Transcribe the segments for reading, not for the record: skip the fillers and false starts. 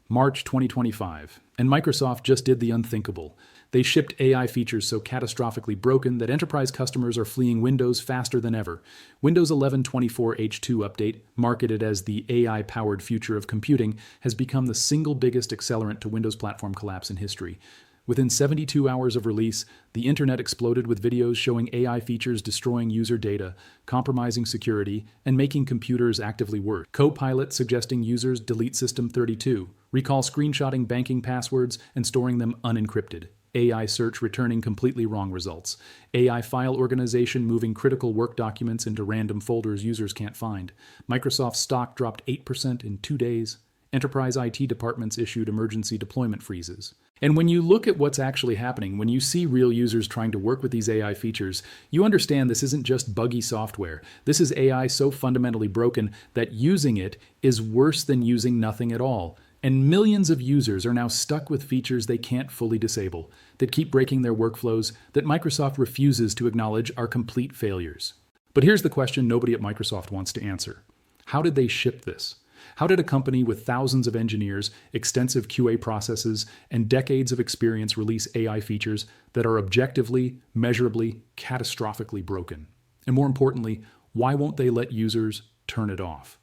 March 2025, and Microsoft just did the unthinkable. They shipped AI features so catastrophically broken that enterprise customers are fleeing Windows faster than ever. Windows 11 24H2 update, marketed as the AI-powered future of computing, has become the single biggest accelerant to Windows platform collapse in history. Within 72 hours of release, the internet exploded with videos showing AI features destroying user data, compromising security, and making computers actively worse. Copilot suggesting users delete System 32, recall screenshotting banking passwords and storing them unencrypted. AI search returning completely wrong results. AI file organization moving critical work documents into random folders users can't find. Microsoft stock dropped 8% in 2 days. Enterprise IT departments issued emergency deployment freezes. And when you look at what's actually happening, when you see real users trying to work with these AI features, you understand this isn't just buggy software. This is AI so fundamentally broken that using it is worse than using nothing at all. And millions of users are now stuck with features they can't fully disable, that keep breaking their workflows, that Microsoft refuses to acknowledge are complete failures. But here's the question nobody at Microsoft wants to answer. How did they ship this? How did a company with thousands of engineers, extensive QA processes, and decades of experience release AI features that are objectively, measurably, catastrophically broken? And more importantly, why won't they let users turn it off?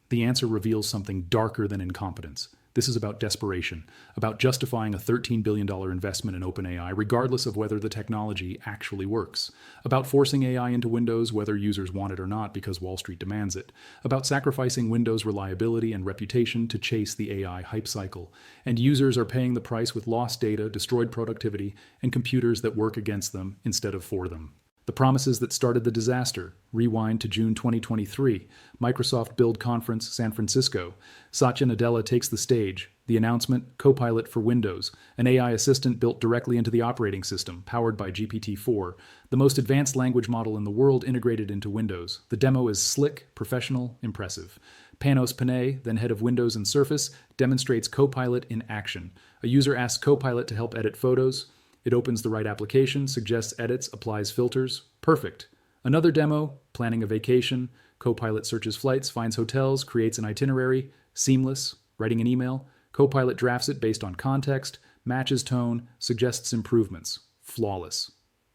The answer reveals something darker than incompetence. This is about desperation, about justifying a $13 billion investment in OpenAI regardless of whether the technology actually works, about forcing AI into Windows whether users want it or not because Wall Street demands it, about sacrificing Windows reliability and reputation to chase the AI hype cycle, and users are paying the price with lost data, destroyed productivity, and computers that work against them instead of for them. The promises that started the disaster. Rewind to June 2023. Microsoft Build Conference, San Francisco. Satya Nadella takes the stage. The announcement, Copilot for Windows, an AI assistant built directly into the operating system, powered by GPT-4, the most advanced language model in the world integrated into Windows. The demo is slick, professional, impressive. Panos Panay, then head of Windows and Surface, demonstrates Copilot in action. A user asks Copilot to help edit photos. It opens the right application, suggests edits, applies filters. Perfect. Another demo, planning a vacation. Copilot searches flights, finds hotels, creates an itinerary. Seamless. Writing an email. Copilot drafts it based on context, matches tone, suggests improvements. Flawless.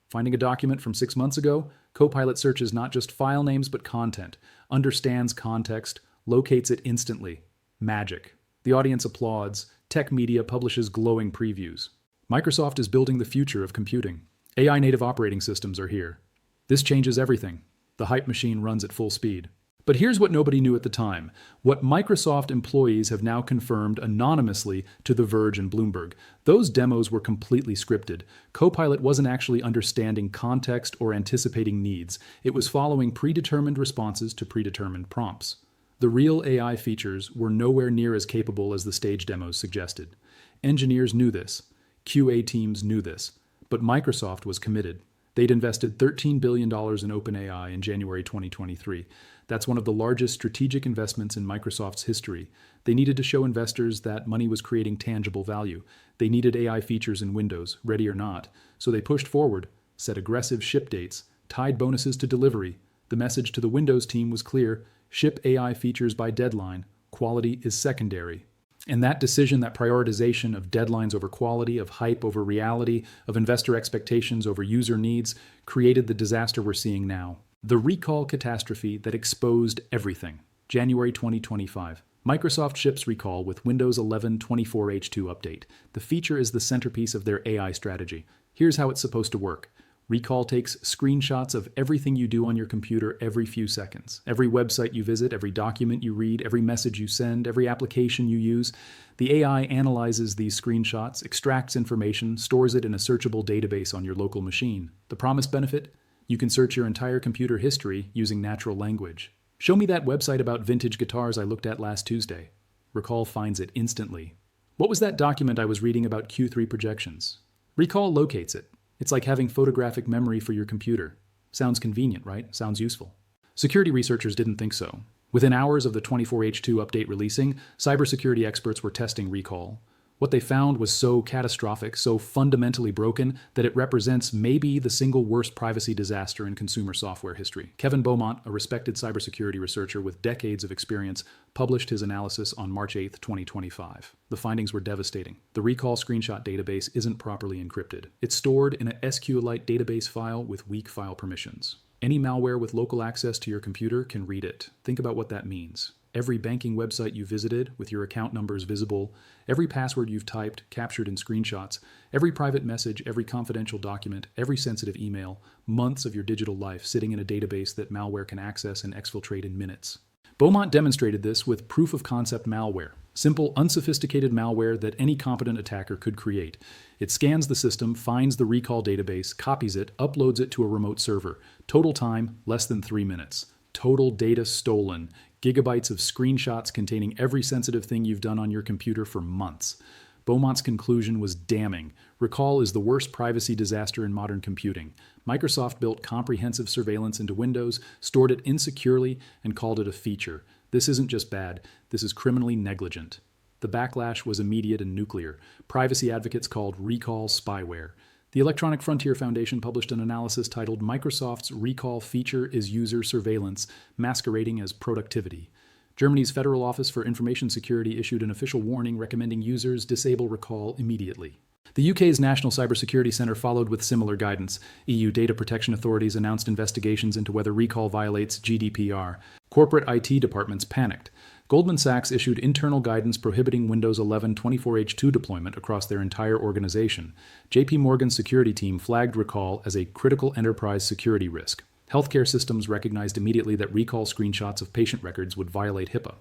Finding a document from 6 months ago, Copilot searches not just file names but content, understands context, locates it instantly. Magic. The audience applauds. Tech media publishes glowing previews. Microsoft is building the future of computing. AI-native operating systems are here. This changes everything. The hype machine runs at full speed. But here's what nobody knew at the time. What Microsoft employees have now confirmed anonymously to The Verge and Bloomberg. Those demos were completely scripted. Copilot wasn't actually understanding context or anticipating needs. It was following predetermined responses to predetermined prompts. The real AI features were nowhere near as capable as the stage demos suggested. Engineers knew this. QA teams knew this, but Microsoft was committed. They'd invested $13 billion in OpenAI in January 2023. That's one of the largest strategic investments in Microsoft's history. They needed to show investors that money was creating tangible value. They needed AI features in Windows, ready or not. So they pushed forward, set aggressive ship dates, tied bonuses to delivery. The message to the Windows team was clear: ship AI features by deadline. Quality is secondary. And that decision, that prioritization of deadlines over quality, of hype over reality, of investor expectations over user needs, created the disaster we're seeing now. The recall catastrophe that exposed everything. January 2025. Microsoft ships recall with Windows 11 24H2 update. The feature is the centerpiece of their AI strategy. Here's how it's supposed to work. Recall takes screenshots of everything you do on your computer every few seconds. Every website you visit, every document you read, every message you send, every application you use. The AI analyzes these screenshots, extracts information, stores it in a searchable database on your local machine. The promised benefit? You can search your entire computer history using natural language. Show me that website about vintage guitars I looked at last Tuesday. Recall finds it instantly. What was that document I was reading about Q3 projections? Recall locates it. It's like having photographic memory for your computer. Sounds convenient, right? Sounds useful. Security researchers didn't think so. Within hours of the 24H2 update releasing, cybersecurity experts were testing Recall. What they found was so catastrophic, so fundamentally broken, that it represents maybe the single worst privacy disaster in consumer software history. Kevin Beaumont, a respected cybersecurity researcher with decades of experience, published his analysis on March 8, 2025. The findings were devastating. The recall screenshot database isn't properly encrypted. It's stored in a SQLite database file with weak file permissions. Any malware with local access to your computer can read it. Think about what that means. Every banking website you visited with your account numbers visible, every password you've typed captured in screenshots, every private message, every confidential document, every sensitive email, months of your digital life sitting in a database that malware can access and exfiltrate in minutes. Beaumont demonstrated this with proof-of-concept malware, simple, unsophisticated malware that any competent attacker could create. It scans the system, finds the recall database, copies it, uploads it to a remote server. Total time, less than 3 minutes. Total data stolen. Gigabytes of screenshots containing every sensitive thing you've done on your computer for months. Beaumont's conclusion was damning. Recall is the worst privacy disaster in modern computing. Microsoft built comprehensive surveillance into Windows, stored it insecurely, and called it a feature. This isn't just bad, this is criminally negligent. The backlash was immediate and nuclear. Privacy advocates called recall spyware. The Electronic Frontier Foundation published an analysis titled "Microsoft's Recall Feature is User Surveillance, Masquerading as Productivity." Germany's Federal Office for Information Security issued an official warning recommending users disable recall immediately. The UK's National Cybersecurity Centre followed with similar guidance. EU data protection authorities announced investigations into whether recall violates GDPR. Corporate IT departments panicked. Goldman Sachs issued internal guidance prohibiting Windows 11 24H2 deployment across their entire organization. JP Morgan's security team flagged recall as a critical enterprise security risk. Healthcare systems recognized immediately that recall screenshots of patient records would violate HIPAA.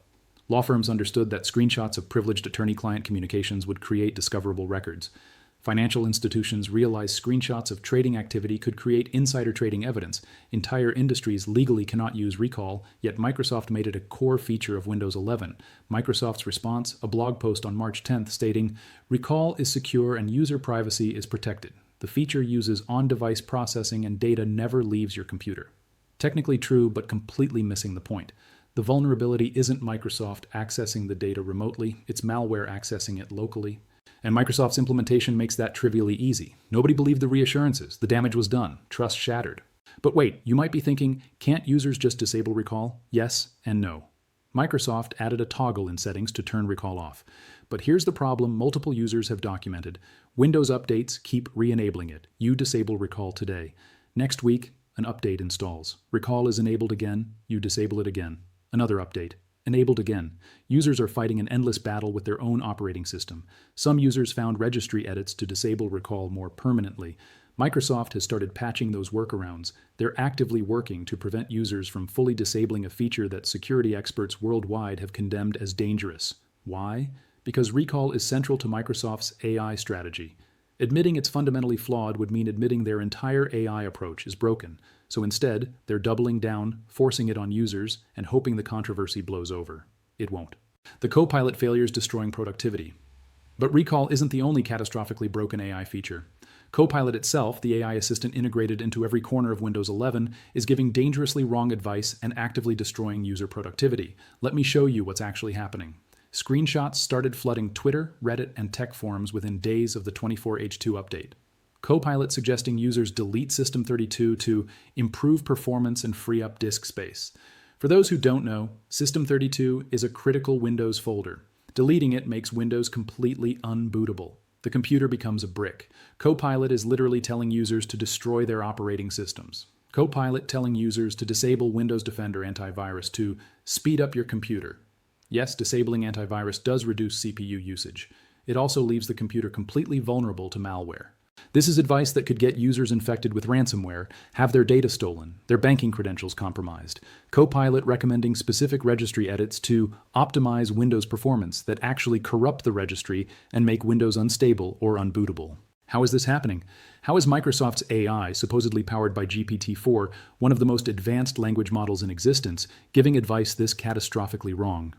Law firms understood that screenshots of privileged attorney-client communications would create discoverable records. Financial institutions realized screenshots of trading activity could create insider trading evidence. Entire industries legally cannot use recall, yet Microsoft made it a core feature of Windows 11. Microsoft's response, a blog post on March 10th stating, "Recall is secure and user privacy is protected. The feature uses on-device processing and data never leaves your computer." Technically true, but completely missing the point. The vulnerability isn't Microsoft accessing the data remotely, it's malware accessing it locally. And Microsoft's implementation makes that trivially easy. Nobody believed the reassurances. The damage was done. Trust shattered. But wait, you might be thinking, can't users just disable recall? Yes and no. Microsoft added a toggle in settings to turn recall off. But here's the problem multiple users have documented. Windows updates keep re-enabling it. You disable recall today. Next week, an update installs. Recall is enabled again. You disable it again. Another update. Enabled again. Users are fighting an endless battle with their own operating system. Some users found registry edits to disable recall more permanently. Microsoft has started patching those workarounds. They're actively working to prevent users from fully disabling a feature that security experts worldwide have condemned as dangerous. Why? Because recall is central to Microsoft's AI strategy. Admitting it's fundamentally flawed would mean admitting their entire AI approach is broken. So instead, they're doubling down, forcing it on users, and hoping the controversy blows over. It won't. The Copilot failure is destroying productivity. But recall isn't the only catastrophically broken AI feature. Copilot itself, the AI assistant integrated into every corner of Windows 11, is giving dangerously wrong advice and actively destroying user productivity. Let me show you what's actually happening. Screenshots started flooding Twitter, Reddit, and tech forums within days of the 24H2 update. Copilot suggesting users delete System32 to improve performance and free up disk space. For those who don't know, System32 is a critical Windows folder. Deleting it makes Windows completely unbootable. The computer becomes a brick. Copilot is literally telling users to destroy their operating systems. Copilot telling users to disable Windows Defender antivirus to speed up your computer. Yes, disabling antivirus does reduce CPU usage. It also leaves the computer completely vulnerable to malware. This is advice that could get users infected with ransomware, have their data stolen, their banking credentials compromised. Copilot recommending specific registry edits to optimize Windows performance that actually corrupt the registry and make Windows unstable or unbootable. How is this happening? How is Microsoft's AI, supposedly powered by GPT-4, one of the most advanced language models in existence, giving advice this catastrophically wrong?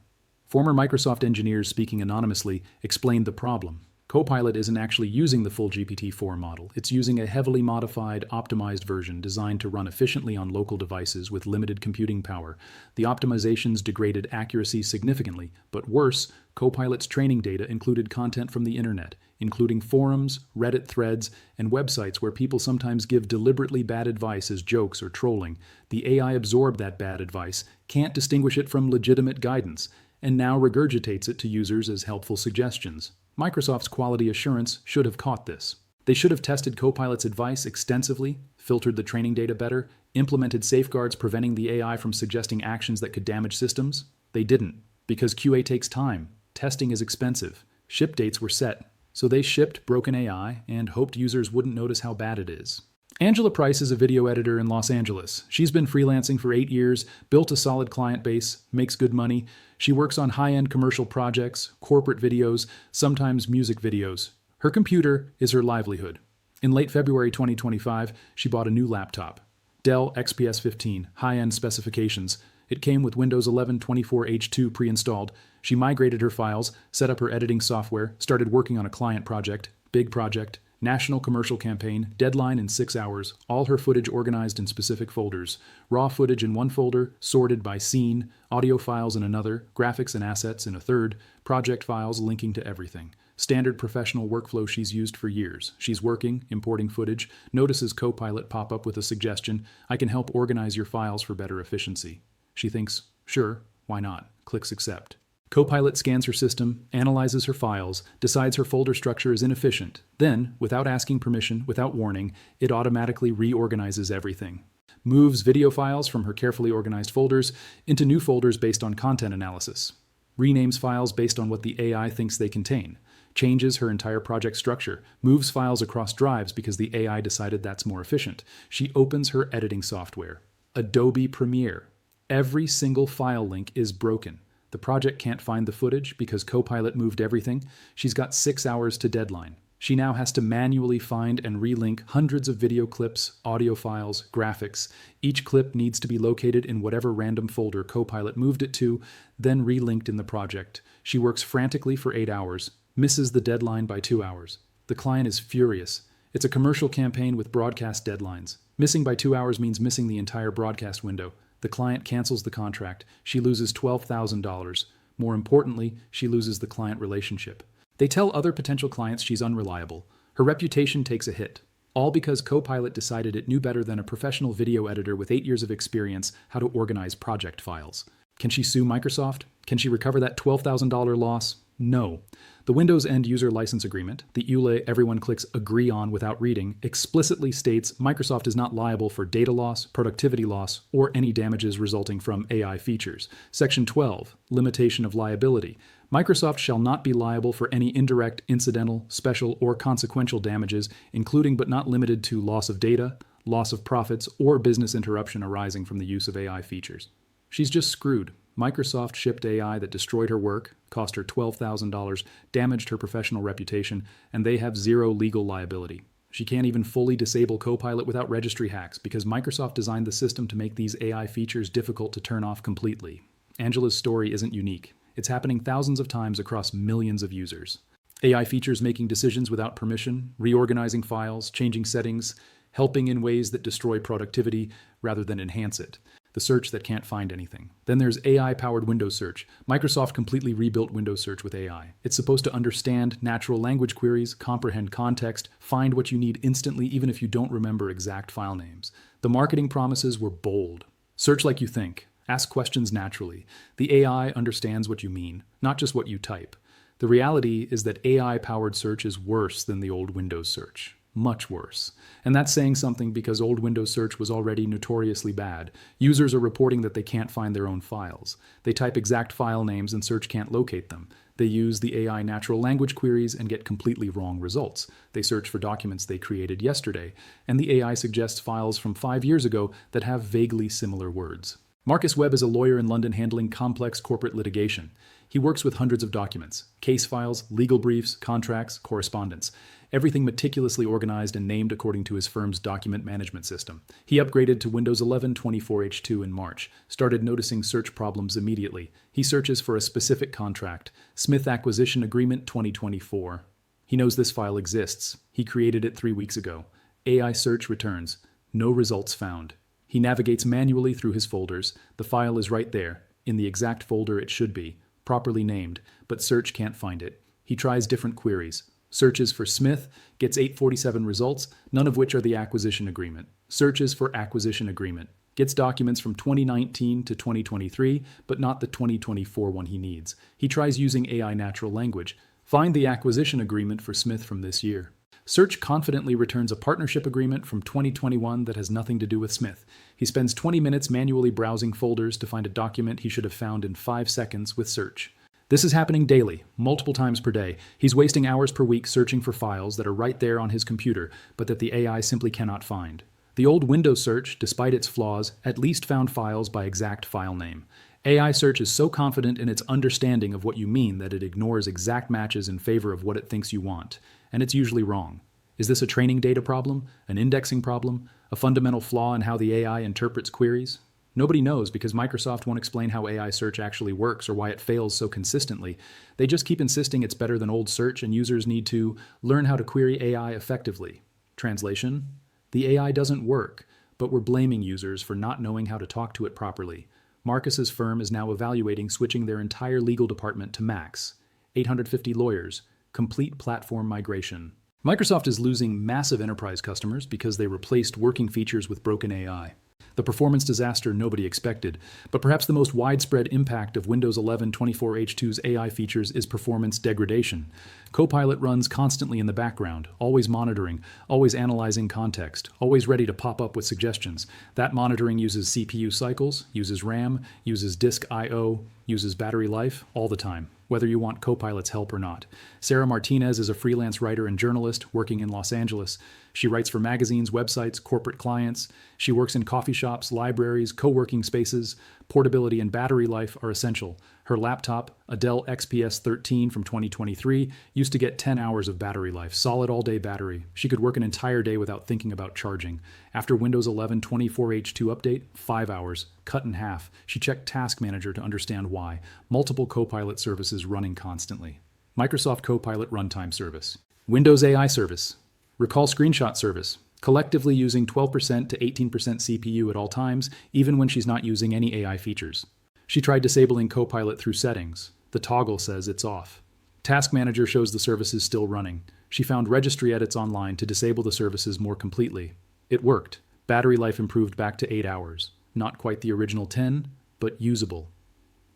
Former Microsoft engineers speaking anonymously explained the problem. Copilot isn't actually using the full GPT-4 model. It's using a heavily modified, optimized version designed to run efficiently on local devices with limited computing power. The optimizations degraded accuracy significantly, but worse, Copilot's training data included content from the internet, including forums, Reddit threads, and websites where people sometimes give deliberately bad advice as jokes or trolling. The AI absorbed that bad advice, can't distinguish it from legitimate guidance, and now regurgitates it to users as helpful suggestions. Microsoft's quality assurance should have caught this. They should have tested Copilot's advice extensively, filtered the training data better, implemented safeguards preventing the AI from suggesting actions that could damage systems. They didn't, because QA takes time, testing is expensive, ship dates were set, so they shipped broken AI and hoped users wouldn't notice how bad it is. Angela Price is a video editor in Los Angeles. She's been freelancing for 8 years, built a solid client base, makes good money. She works on high-end commercial projects, corporate videos, sometimes music videos. Her computer is her livelihood. In late February 2025, she bought a new laptop. Dell XPS 15, high-end specifications. It came with Windows 11 24H2 pre-installed. She migrated her files, set up her editing software, started working on a client project, big project, national commercial campaign, deadline in 6 hours, all her footage organized in specific folders. Raw footage in one folder, sorted by scene, audio files in another, graphics and assets in a third, project files linking to everything. Standard professional workflow she's used for years. She's working, importing footage, notices Copilot pop up with a suggestion, I can help organize your files for better efficiency. She thinks, sure, why not? Clicks accept. Copilot scans her system, analyzes her files, decides her folder structure is inefficient. Then, without asking permission, without warning, it automatically reorganizes everything. Moves video files from her carefully organized folders into new folders based on content analysis. Renames files based on what the AI thinks they contain. Changes her entire project structure. Moves files across drives because the AI decided that's more efficient. She opens her editing software. Adobe Premiere. Every single file link is broken. The project can't find the footage because Copilot moved everything. She's got 6 hours to deadline. She now has to manually find and relink hundreds of video clips, audio files, graphics. Each clip needs to be located in whatever random folder Copilot moved it to, then relinked in the project. She works frantically for 8 hours, misses the deadline by 2 hours. The client is furious. It's a commercial campaign with broadcast deadlines. Missing by 2 hours means missing the entire broadcast window. The client cancels the contract. She loses $12,000. More importantly, she loses the client relationship. They tell other potential clients she's unreliable. Her reputation takes a hit. All because Copilot decided it knew better than a professional video editor with 8 years of experience how to organize project files. Can she sue Microsoft? Can she recover that $12,000 loss? No. The Windows End User License Agreement, the EULA everyone clicks agree on without reading, explicitly states Microsoft is not liable for data loss, productivity loss, or any damages resulting from AI features. Section 12, Limitation of Liability. Microsoft shall not be liable for any indirect, incidental, special, or consequential damages, including but not limited to loss of data, loss of profits, or business interruption arising from the use of AI features. She's just screwed. Microsoft shipped AI that destroyed her work, cost her $12,000, damaged her professional reputation, and they have zero legal liability. She can't even fully disable Copilot without registry hacks because Microsoft designed the system to make these AI features difficult to turn off completely. Angela's story isn't unique. It's happening thousands of times across millions of users. AI features making decisions without permission, reorganizing files, changing settings, helping in ways that destroy productivity rather than enhance it. The search that can't find anything. Then there's AI-powered Windows search. Microsoft completely rebuilt Windows search with AI. It's supposed to understand natural language queries, comprehend context, find what you need instantly even if you don't remember exact file names. The marketing promises were bold. Search like you think. Ask questions naturally. The AI understands what you mean, not just what you type. The reality is that AI-powered search is worse than the old Windows search. Much worse. And that's saying something because old Windows search was already notoriously bad. Users are reporting that they can't find their own files. They type exact file names and search can't locate them. They use the AI natural language queries and get completely wrong results. They search for documents they created yesterday, and the AI suggests files from 5 years ago that have vaguely similar words. Marcus Webb is a lawyer in London handling complex corporate litigation. He works with hundreds of documents, case files, legal briefs, contracts, correspondence. Everything meticulously organized and named according to his firm's document management system. He upgraded to Windows 11 24H2 in March, started noticing search problems immediately. He searches for a specific contract, Smith Acquisition Agreement 2024. He knows this file exists. He created it 3 weeks ago. AI search returns. No results found. He navigates manually through his folders. The file is right there, in the exact folder it should be, properly named, but search can't find it. He tries different queries. Searches for Smith, gets 847 results, none of which are the acquisition agreement. Searches for acquisition agreement. Gets documents from 2019 to 2023, but not the 2024 one he needs. He tries using AI natural language. Find the acquisition agreement for Smith from this year. Search confidently returns a partnership agreement from 2021 that has nothing to do with Smith. He spends 20 minutes manually browsing folders to find a document he should have found in 5 seconds with Search. This is happening daily, multiple times per day. He's wasting hours per week searching for files that are right there on his computer, but that the AI simply cannot find. The old Windows search, despite its flaws, at least found files by exact file name. AI search is so confident in its understanding of what you mean that it ignores exact matches in favor of what it thinks you want. And it's usually wrong. Is this a training data problem? An indexing problem? A fundamental flaw in how the AI interprets queries? Nobody knows because Microsoft won't explain how AI search actually works or why it fails so consistently. They just keep insisting it's better than old search and users need to learn how to query AI effectively. Translation: the AI doesn't work, but we're blaming users for not knowing how to talk to it properly. Marcus's firm is now evaluating switching their entire legal department to Max. 850 lawyers. Complete platform migration. Microsoft is losing massive enterprise customers because they replaced working features with broken AI. The performance disaster nobody expected, but perhaps the most widespread impact of Windows 11 24H2's AI features is performance degradation. Copilot runs constantly in the background, always monitoring, always analyzing context, always ready to pop up with suggestions. That monitoring uses CPU cycles, uses RAM, uses disk I/O, uses battery life, all the time, whether you want Copilot's help or not. Sarah Martinez is a freelance writer and journalist working in Los Angeles. She writes for magazines, websites, corporate clients. She works in coffee shops, libraries, co-working spaces. Portability and battery life are essential. Her laptop, a Dell XPS 13 from 2023, used to get 10 hours of battery life, solid all-day battery. She could work an entire day without thinking about charging. After Windows 11 24H2 update, 5 hours, cut in half. She checked Task Manager to understand why. Multiple Copilot services running constantly. Microsoft Copilot Runtime Service. Windows AI Service. Recall Screenshot Service. Collectively using 12% to 18% CPU at all times, even when she's not using any AI features. She tried disabling Copilot through settings. The toggle says it's off. Task Manager shows the services still running. She found registry edits online to disable the services more completely. It worked. Battery life improved back to 8 hours. Not quite the original 10, but usable.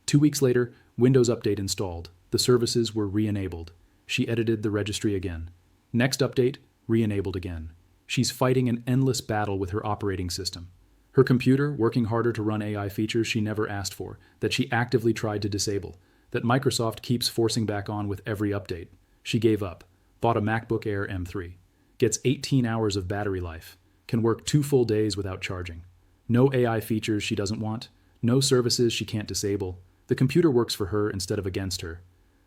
2 weeks later, Windows Update installed. The services were re-enabled. She edited the registry again. Next update, re-enabled again. She's fighting an endless battle with her operating system. Her computer working harder to run AI features she never asked for, that she actively tried to disable, that Microsoft keeps forcing back on with every update. She gave up, bought a MacBook Air M3, gets 18 hours of battery life, can work 2 full days without charging. No AI features she doesn't want, no services she can't disable. The computer works for her instead of against her.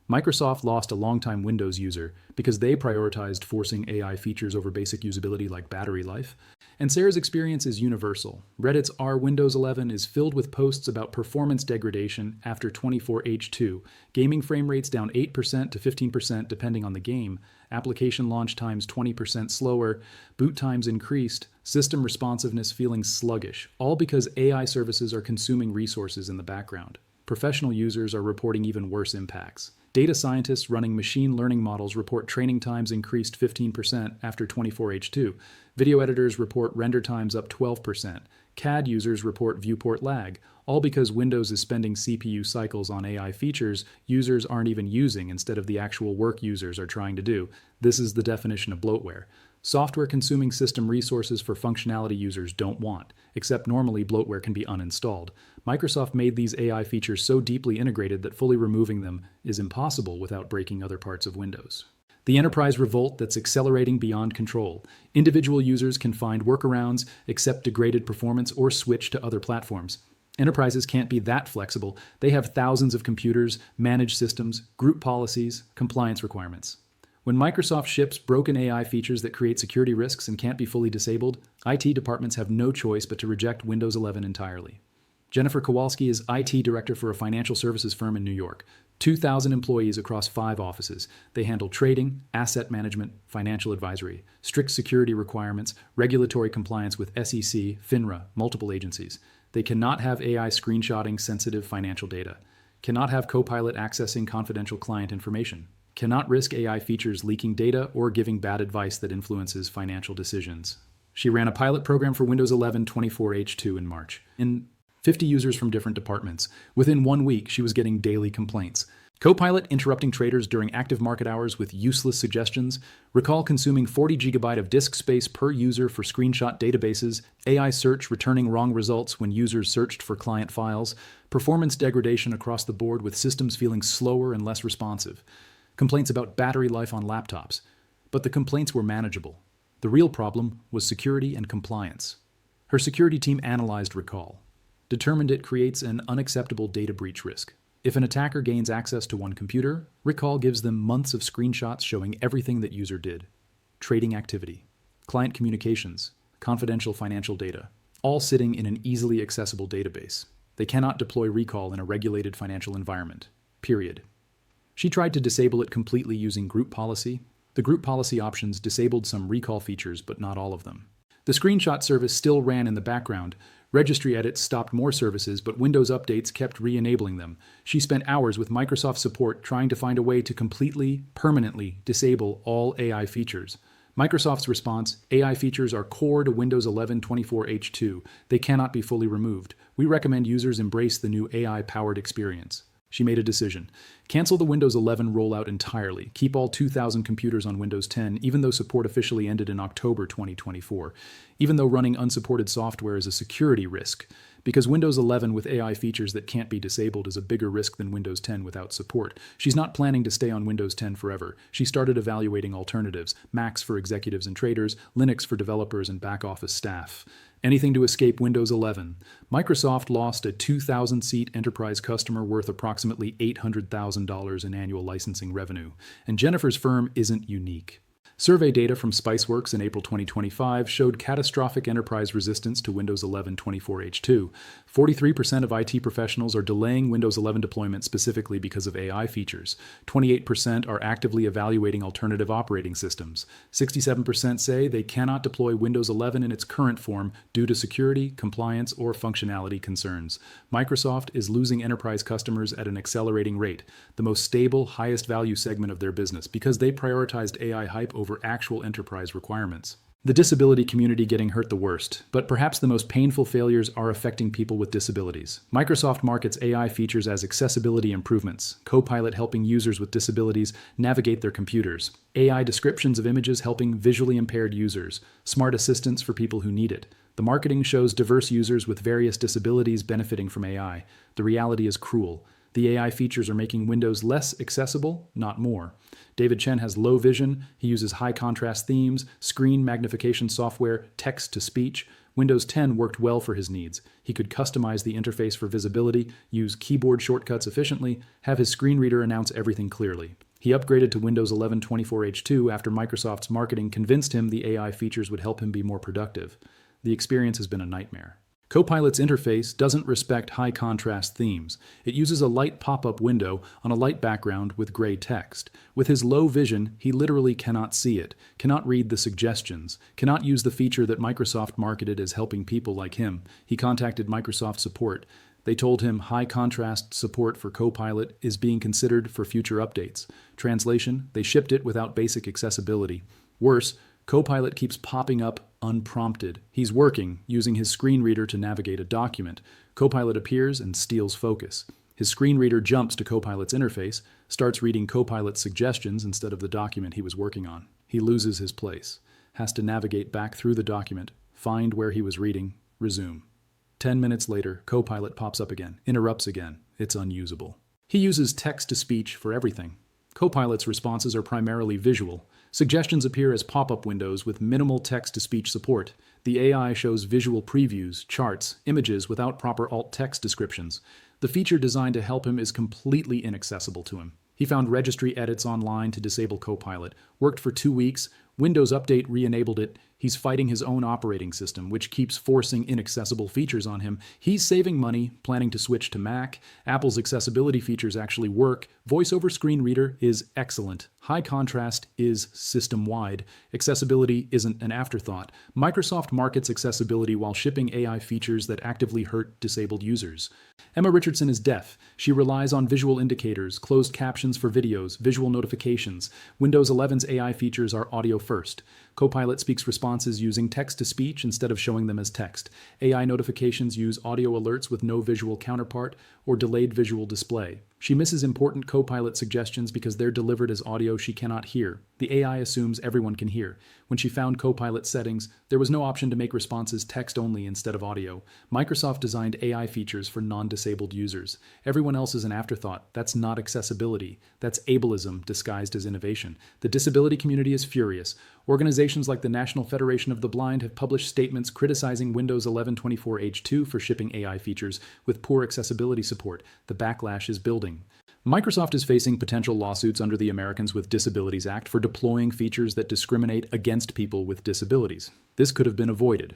Microsoft lost a longtime Windows user because they prioritized forcing AI features over basic usability like battery life. And Sarah's experience is universal. Reddit's r Windows 11 is filled with posts about performance degradation after 24H2, gaming frame rates down 8% to 15% depending on the game, application launch times 20% slower, boot times increased, system responsiveness feeling sluggish, all because AI services are consuming resources in the background. Professional users are reporting even worse impacts. Data scientists running machine learning models report training times increased 15% after 24H2. Video editors report render times up 12%. CAD users report viewport lag, all because Windows is spending CPU cycles on AI features users aren't even using instead of the actual work users are trying to do. This is the definition of bloatware. Software consuming system resources for functionality users don't want, except normally bloatware can be uninstalled. Microsoft made these AI features so deeply integrated that fully removing them is impossible without breaking other parts of Windows. The enterprise revolt that's accelerating beyond control. Individual users can find workarounds, accept degraded performance, or switch to other platforms. Enterprises can't be that flexible. They have thousands of computers, managed systems, group policies, compliance requirements. When Microsoft ships broken AI features that create security risks and can't be fully disabled, IT departments have no choice but to reject Windows 11 entirely. Jennifer Kowalski is IT director for a financial services firm in New York. 2,000 employees across 5 offices. They handle trading, asset management, financial advisory, strict security requirements, regulatory compliance with SEC, FINRA, multiple agencies. They cannot have AI screenshotting sensitive financial data. Cannot have Copilot accessing confidential client information. Cannot risk AI features leaking data or giving bad advice that influences financial decisions. She ran a pilot program for Windows 11 24H2 in March. In 50 users from different departments. Within 1 week, she was getting daily complaints. Copilot interrupting traders during active market hours with useless suggestions. Recall consuming 40 GB of disk space per user for screenshot databases. AI search returning wrong results when users searched for client files. Performance degradation across the board with systems feeling slower and less responsive. Complaints about battery life on laptops. But the complaints were manageable. The real problem was security and compliance. Her security team analyzed Recall. Determined it creates an unacceptable data breach risk. If an attacker gains access to one computer, Recall gives them months of screenshots showing everything that user did. Trading activity, client communications, confidential financial data, all sitting in an easily accessible database. They cannot deploy Recall in a regulated financial environment. Period. She tried to disable it completely using group policy. The group policy options disabled some Recall features, but not all of them. The screenshot service still ran in the background. Registry edits stopped more services, but Windows updates kept re-enabling them. She spent hours with Microsoft support trying to find a way to completely, permanently disable all AI features. Microsoft's response: AI features are core to Windows 11 24H2. They cannot be fully removed. We recommend users embrace the new AI-powered experience. She made a decision. Cancel the Windows 11 rollout entirely. Keep all 2,000 computers on Windows 10, even though support officially ended in October 2024. Even though running unsupported software is a security risk. Because Windows 11 with AI features that can't be disabled is a bigger risk than Windows 10 without support. She's not planning to stay on Windows 10 forever. She started evaluating alternatives: Macs for executives and traders, Linux for developers and back-office staff. Anything to escape Windows 11. Microsoft lost a 2,000-seat enterprise customer worth approximately $800,000 in annual licensing revenue. And Jennifer's firm isn't unique. Survey data from Spiceworks in April 2025 showed catastrophic enterprise resistance to Windows 11 24H2. 43% of IT professionals are delaying Windows 11 deployment specifically because of AI features. 28% are actively evaluating alternative operating systems. 67% say they cannot deploy Windows 11 in its current form due to security, compliance, or functionality concerns. Microsoft is losing enterprise customers at an accelerating rate, the most stable, highest value segment of their business, because they prioritized AI hype over actual enterprise requirements. The disability community getting hurt the worst, but perhaps the most painful failures are affecting people with disabilities. Microsoft markets AI features as accessibility improvements, Copilot helping users with disabilities navigate their computers, AI descriptions of images helping visually impaired users, smart assistants for people who need it. The marketing shows diverse users with various disabilities benefiting from AI. The reality is cruel. The AI features are making Windows less accessible, not more. David Chen has low vision. He uses high contrast themes, screen magnification software, text-to-speech. Windows 10 worked well for his needs. He could customize the interface for visibility, use keyboard shortcuts efficiently, have his screen reader announce everything clearly. He upgraded to Windows 11 24H2 after Microsoft's marketing convinced him the AI features would help him be more productive. The experience has been a nightmare. Copilot's interface doesn't respect high contrast themes. It uses a light pop-up window on a light background with gray text. With his low vision, he literally cannot see it, cannot read the suggestions, cannot use the feature that Microsoft marketed as helping people like him. He contacted Microsoft support. They told him high contrast support for Copilot is being considered for future updates. Translation: they shipped it without basic accessibility. Worse, Copilot keeps popping up unprompted. He's working, using his screen reader to navigate a document. Copilot appears and steals focus. His screen reader jumps to Copilot's interface, starts reading Copilot's suggestions instead of the document he was working on. He loses his place, has to navigate back through the document, find where he was reading, resume. 10 minutes later, Copilot pops up again, interrupts again. It's unusable. He uses text-to-speech for everything. Copilot's responses are primarily visual. Suggestions appear as pop-up windows with minimal text-to-speech support. The AI shows visual previews, charts, images without proper alt text descriptions. The feature designed to help him is completely inaccessible to him. He found registry edits online to disable Copilot, worked for 2 weeks, Windows Update re-enabled it. He's fighting his own operating system, which keeps forcing inaccessible features on him. He's saving money, planning to switch to Mac. Apple's accessibility features actually work. Voice over screen reader is excellent. High contrast is system-wide. Accessibility isn't an afterthought. Microsoft markets accessibility while shipping AI features that actively hurt disabled users. Emma Richardson is deaf. She relies on visual indicators, closed captions for videos, visual notifications. Windows 11's AI features are audio first. Copilot speaks responses using text-to-speech instead of showing them as text. AI notifications use audio alerts with no visual counterpart or delayed visual display. She misses important Copilot suggestions because they're delivered as audio she cannot hear. The AI assumes everyone can hear. When she found Copilot settings, there was no option to make responses text-only instead of audio. Microsoft designed AI features for non-disabled users. Everyone else is an afterthought. That's not accessibility. That's ableism disguised as innovation. The disability community is furious. Organizations like the National Federation of the Blind have published statements criticizing Windows 11 24H2 for shipping AI features with poor accessibility support. The backlash is building. Microsoft is facing potential lawsuits under the Americans with Disabilities Act for deploying features that discriminate against people with disabilities. This could have been avoided.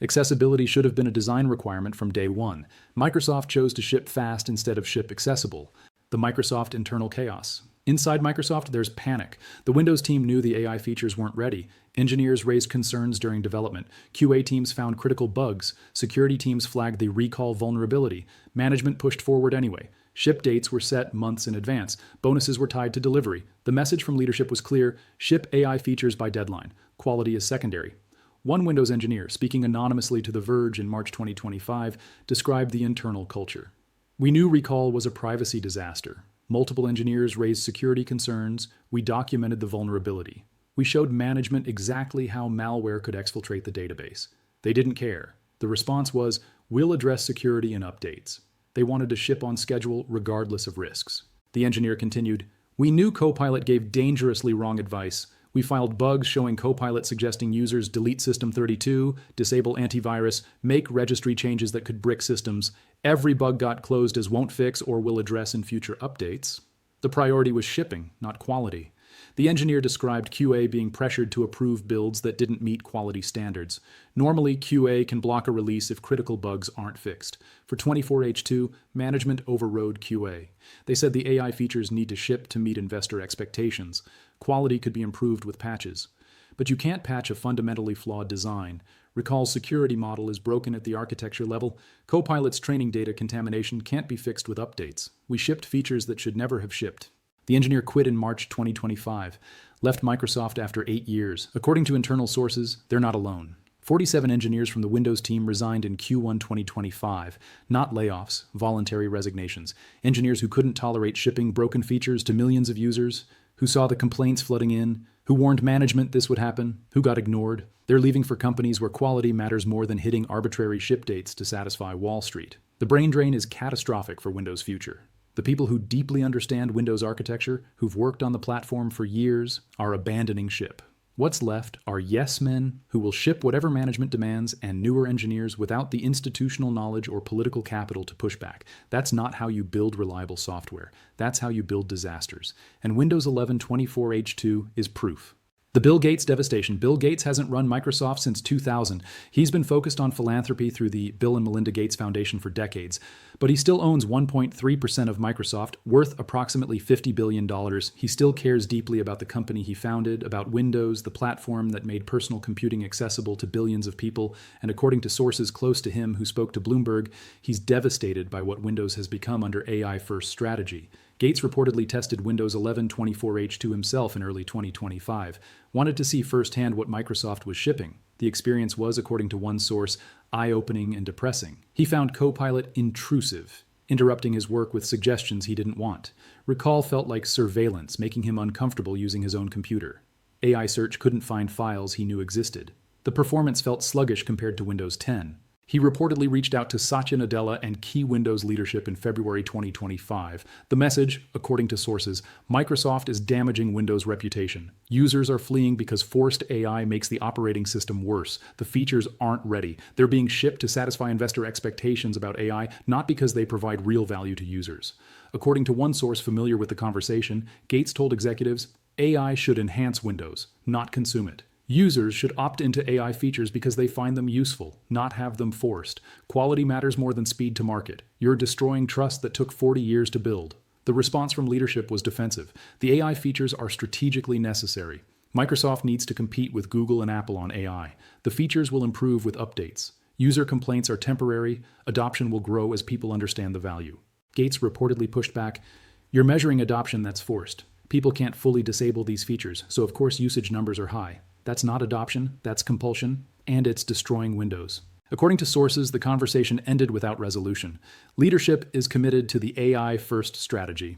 Accessibility should have been a design requirement from day one. Microsoft chose to ship fast instead of ship accessible. The Microsoft internal chaos. Inside Microsoft, there's panic. The Windows team knew the AI features weren't ready. Engineers raised concerns during development. QA teams found critical bugs. Security teams flagged the recall vulnerability. Management pushed forward anyway. Ship dates were set months in advance. Bonuses were tied to delivery. The message from leadership was clear: ship AI features by deadline. Quality is secondary. One Windows engineer, speaking anonymously to The Verge in March 2025, described the internal culture. "We knew recall was a privacy disaster. Multiple engineers raised security concerns. We documented the vulnerability. We showed management exactly how malware could exfiltrate the database. They didn't care. The response was, we'll address security in updates." They wanted to ship on schedule regardless of risks. The engineer continued, "We knew Copilot gave dangerously wrong advice. We filed bugs showing Copilot suggesting users delete System 32, disable antivirus, make registry changes that could brick systems. Every bug got closed as won't fix or will address in future updates. The priority was shipping, not quality." The engineer described QA being pressured to approve builds that didn't meet quality standards. Normally, QA can block a release if critical bugs aren't fixed. For 24H2, management overrode QA. They said the AI features need to ship to meet investor expectations. Quality could be improved with patches. But you can't patch a fundamentally flawed design. Recall's security model is broken at the architecture level. Copilot's training data contamination can't be fixed with updates. We shipped features that should never have shipped. The engineer quit in March 2025, left Microsoft after 8 years. According to internal sources, they're not alone. 47 engineers from the Windows team resigned in Q1 2025. Not layoffs, voluntary resignations. Engineers who couldn't tolerate shipping broken features to millions of users, who saw the complaints flooding in, who warned management this would happen, who got ignored. They're leaving for companies where quality matters more than hitting arbitrary ship dates to satisfy Wall Street. The brain drain is catastrophic for Windows' future. The people who deeply understand Windows architecture, who've worked on the platform for years, are abandoning ship. What's left are yes men who will ship whatever management demands and newer engineers without the institutional knowledge or political capital to push back. That's not how you build reliable software. That's how you build disasters. And Windows 11 24H2 is proof. The Bill Gates devastation. Bill Gates hasn't run Microsoft since 2000. He's been focused on philanthropy through the Bill and Melinda Gates Foundation for decades. But he still owns 1.3% of Microsoft, worth approximately $50 billion. He still cares deeply about the company he founded, about Windows, the platform that made personal computing accessible to billions of people. And according to sources close to him who spoke to Bloomberg, he's devastated by what Windows has become under AI-first strategy. Gates reportedly tested Windows 11 24H2 himself in early 2025, wanted to see firsthand what Microsoft was shipping. The experience was, according to one source, eye-opening and depressing. He found Copilot intrusive, interrupting his work with suggestions he didn't want. Recall felt like surveillance, making him uncomfortable using his own computer. AI search couldn't find files he knew existed. The performance felt sluggish compared to Windows 10. He reportedly reached out to Satya Nadella and key Windows leadership in February 2025. The message, according to sources, Microsoft is damaging Windows' reputation. Users are fleeing because forced AI makes the operating system worse. The features aren't ready. They're being shipped to satisfy investor expectations about AI, not because they provide real value to users. According to one source familiar with the conversation, Gates told executives, AI should enhance Windows, not consume it. Users should opt into AI features because they find them useful, not have them forced. Quality matters more than speed to market. You're destroying trust that took 40 years to build. The response from leadership was defensive. The AI features are strategically necessary. Microsoft needs to compete with Google and Apple on AI. The features will improve with updates. User complaints are temporary. Adoption will grow as people understand the value. Gates reportedly pushed back, "You're measuring adoption that's forced. People can't fully disable these features, so of course usage numbers are high. That's not adoption, that's compulsion, and it's destroying Windows." According to sources, the conversation ended without resolution. Leadership is committed to the AI-first strategy.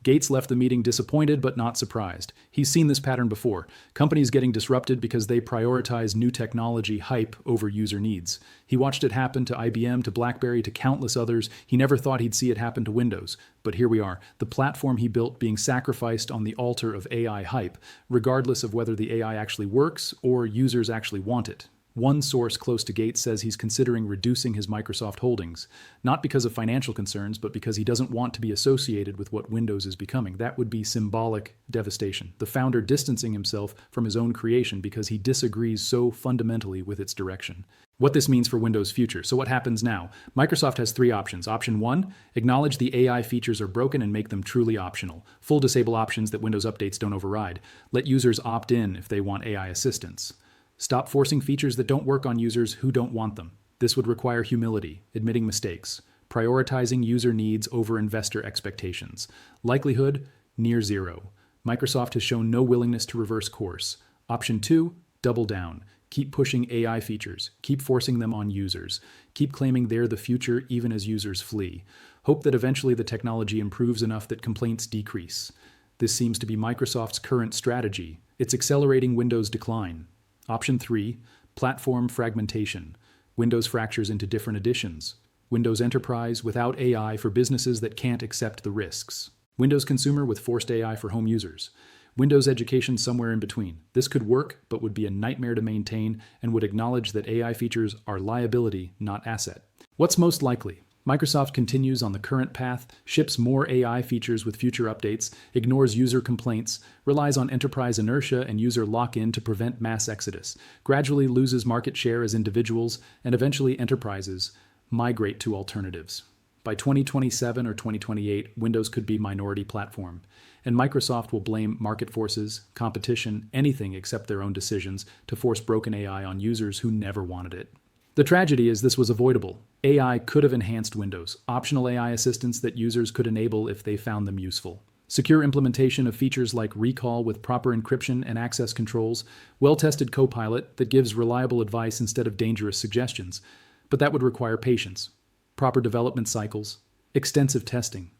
Gates left the meeting disappointed but not surprised. He's seen this pattern before. Companies getting disrupted because they prioritize new technology hype over user needs. He watched it happen to IBM, to BlackBerry, to countless others. He never thought he'd see it happen to Windows. But here we are, the platform he built being sacrificed on the altar of AI hype, regardless of whether the AI actually works or users actually want it. One source close to Gates says he's considering reducing his Microsoft holdings, not because of financial concerns, but because he doesn't want to be associated with what Windows is becoming. That would be symbolic devastation. The founder distancing himself from his own creation because he disagrees so fundamentally with its direction. What this means for Windows' future. So what happens now? Microsoft has three options. Option 1, acknowledge the AI features are broken and make them truly optional. Full disable options that Windows updates don't override. Let users opt in if they want AI assistance. Stop forcing features that don't work on users who don't want them. This would require humility, admitting mistakes, prioritizing user needs over investor expectations. Likelihood, near zero. Microsoft has shown no willingness to reverse course. Option 2, double down. Keep pushing AI features. Keep forcing them on users. Keep claiming they're the future even as users flee. Hope that eventually the technology improves enough that complaints decrease. This seems to be Microsoft's current strategy. It's accelerating Windows' decline. Option 3, platform fragmentation. Windows fractures into different editions. Windows Enterprise without AI for businesses that can't accept the risks. Windows Consumer with forced AI for home users. Windows Education somewhere in between. This could work, but would be a nightmare to maintain and would acknowledge that AI features are liability, not asset. What's most likely? Microsoft continues on the current path, ships more AI features with future updates, ignores user complaints, relies on enterprise inertia and user lock-in to prevent mass exodus, gradually loses market share as individuals, and eventually enterprises migrate to alternatives. By 2027 or 2028, Windows could be minority platform, and Microsoft will blame market forces, competition, anything except their own decisions to force broken AI on users who never wanted it. The tragedy is this was avoidable. AI could have enhanced Windows, optional AI assistants that users could enable if they found them useful. Secure implementation of features like recall with proper encryption and access controls, well-tested Copilot that gives reliable advice instead of dangerous suggestions. But that would require patience, proper development cycles, extensive testing,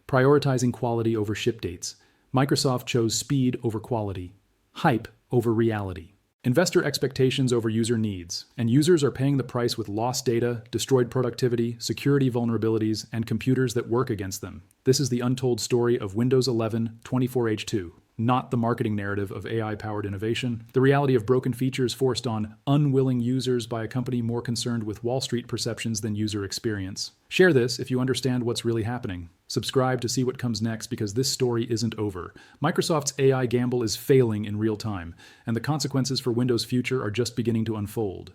prioritizing quality over ship dates. Microsoft chose speed over quality, hype over reality. Investor expectations over user needs, and users are paying the price with lost data, destroyed productivity, security vulnerabilities, and computers that work against them. This is the untold story of Windows 11 24H2, not the marketing narrative of AI-powered innovation, the reality of broken features forced on unwilling users by a company more concerned with Wall Street perceptions than user experience. Share this if you understand what's really happening. Subscribe to see what comes next because this story isn't over. Microsoft's AI gamble is failing in real time, and the consequences for Windows' future are just beginning to unfold.